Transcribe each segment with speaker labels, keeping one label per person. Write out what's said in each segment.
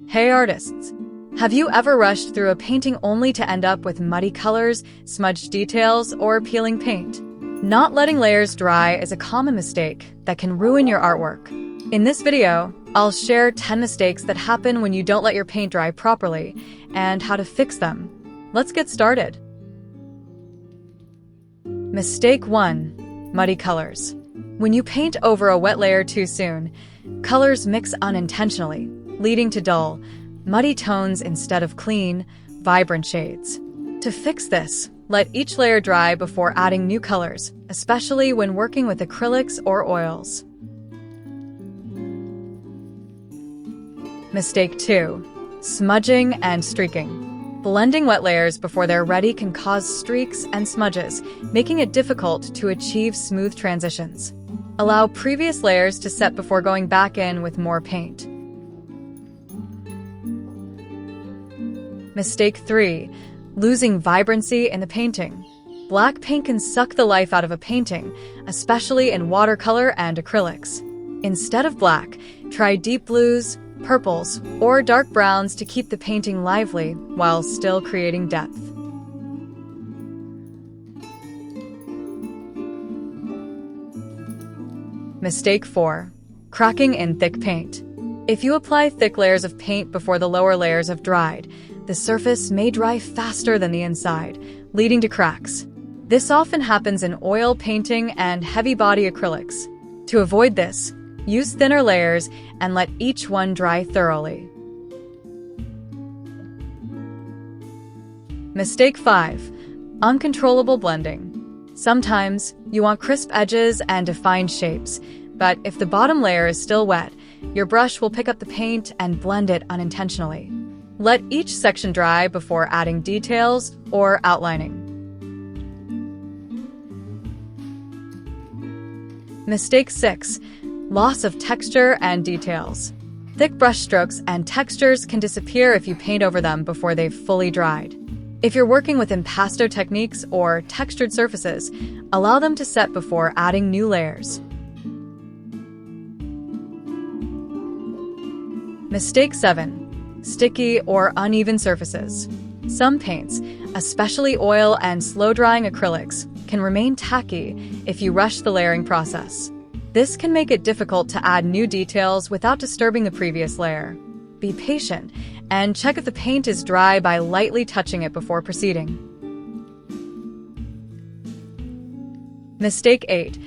Speaker 1: Hey artists! Have you ever rushed through a painting only to end up with muddy colors, smudged details, or peeling paint? Not letting layers dry is a common mistake that can ruin your artwork. In this video, I'll share 10 mistakes that happen when you don't let your paint dry properly and how to fix them. Let's get started. Mistake 1. Muddy colors. When you paint over a wet layer too soon, colors mix unintentionally, leading to dull, muddy tones instead of clean, vibrant shades. To fix this, let each layer dry before adding new colors, especially when working with acrylics or oils. Mistake 2. Smudging and streaking. Blending wet layers before they're ready can cause streaks and smudges, making it difficult to achieve smooth transitions. Allow previous layers to set before going back in with more paint. Mistake 3. Losing vibrancy in the painting. Black paint can suck the life out of a painting, especially in watercolor and acrylics. Instead of black, try deep blues, purples, or dark browns to keep the painting lively while still creating depth. Mistake 4. Cracking in thick paint. If you apply thick layers of paint before the lower layers have dried, the surface may dry faster than the inside, leading to cracks. This often happens in oil painting and heavy-body acrylics. To avoid this, use thinner layers and let each one dry thoroughly. Mistake 5. Uncontrollable blending. Sometimes, you want crisp edges and defined shapes, but if the bottom layer is still wet, your brush will pick up the paint and blend it unintentionally. Let each section dry before adding details or outlining. Mistake 6. Loss of texture and details. Thick brush strokes and textures can disappear if you paint over them before they've fully dried. If you're working with impasto techniques or textured surfaces, allow them to set before adding new layers. Mistake 7. Sticky or uneven surfaces. Some paints, especially oil and slow-drying acrylics, can remain tacky if you rush the layering process. This can make it difficult to add new details without disturbing the previous layer. Be patient and check if the paint is dry by lightly touching it before proceeding. Mistake 8.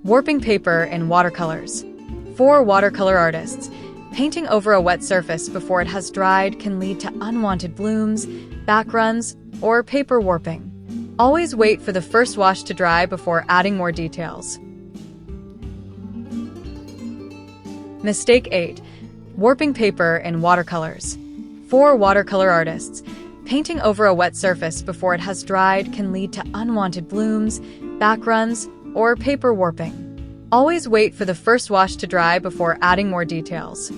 Speaker 1: Warping paper in watercolors. For watercolor artists, painting over a wet surface before it has dried can lead to unwanted blooms, backruns, or paper warping. Always wait for the first wash to dry before adding more details. Mistake 8. Warping paper in watercolors. For watercolor artists, painting over a wet surface before it has dried can lead to unwanted blooms, backruns, or paper warping. Always wait for the first wash to dry before adding more details.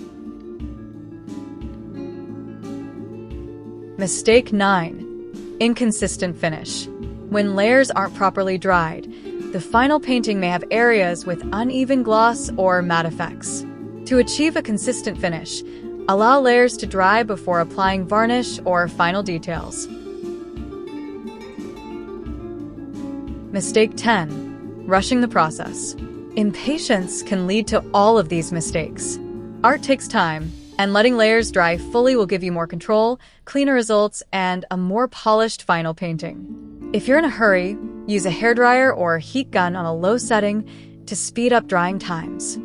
Speaker 1: Mistake 9. Inconsistent finish. When layers aren't properly dried, the final painting may have areas with uneven gloss or matte effects. To achieve a consistent finish, allow layers to dry before applying varnish or final details. Mistake 10. Rushing the process. Impatience can lead to all of these mistakes. Art takes time, and letting layers dry fully will give you more control, cleaner results, and a more polished final painting. If you're in a hurry, use a hairdryer or a heat gun on a low setting to speed up drying times.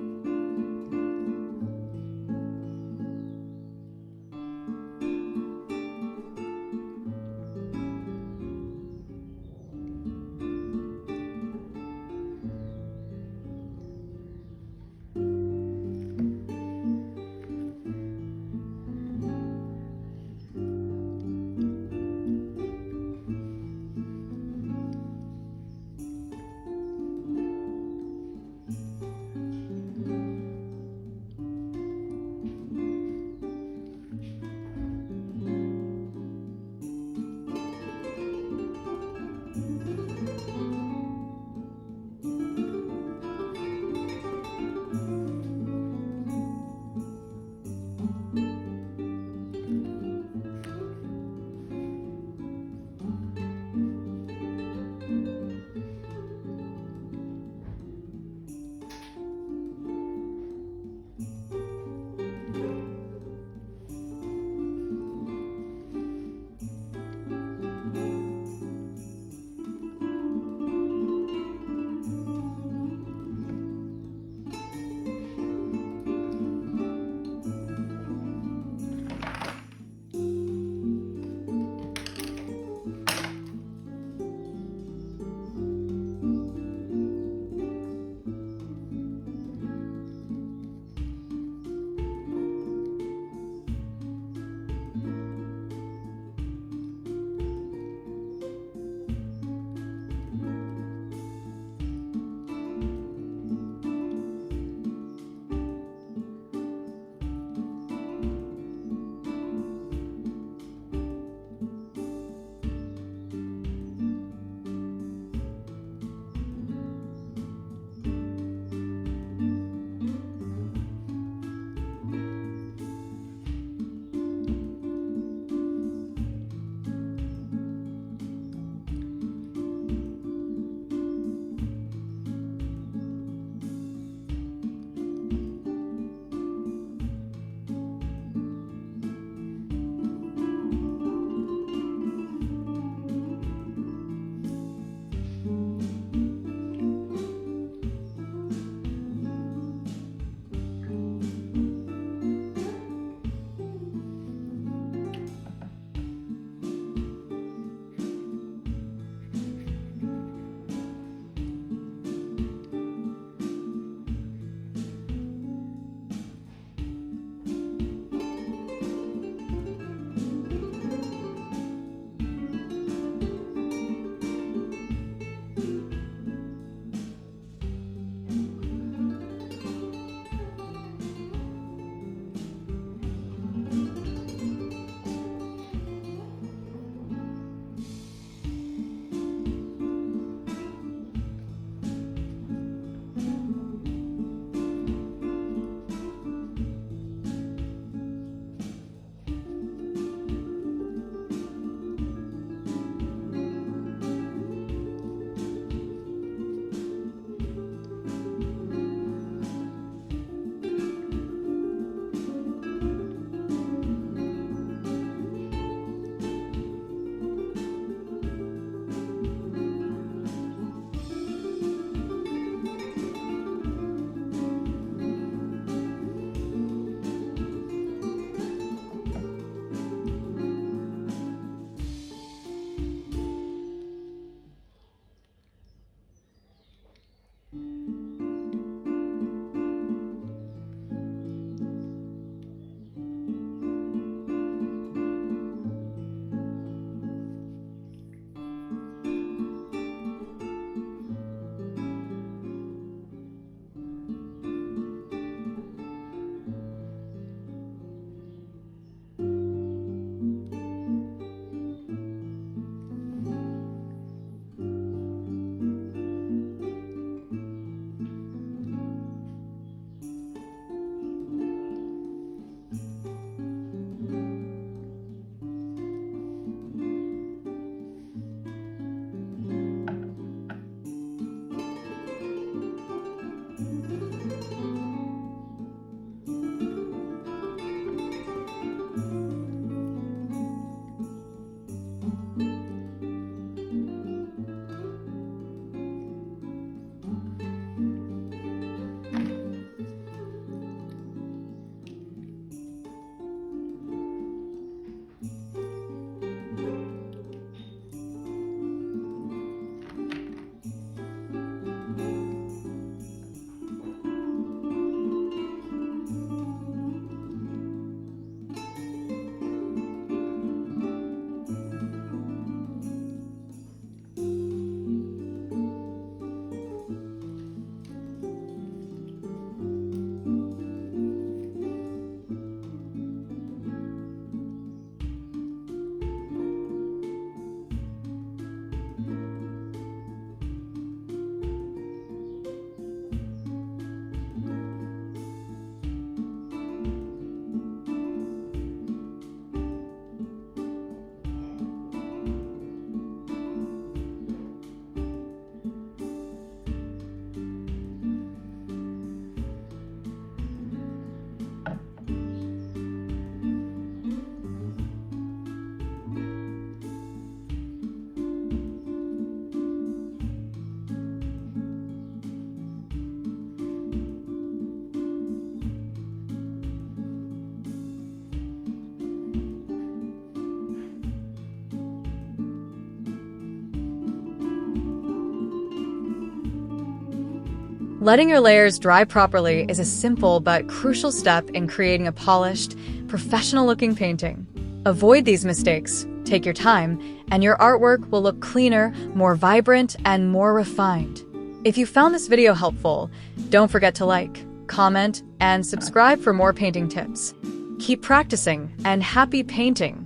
Speaker 1: Letting your layers dry properly is a simple but crucial step in creating a polished, professional-looking painting. Avoid these mistakes, take your time, and your artwork will look cleaner, more vibrant, and more refined. If you found this video helpful, don't forget to like, comment, and subscribe for more painting tips. Keep practicing, and happy painting!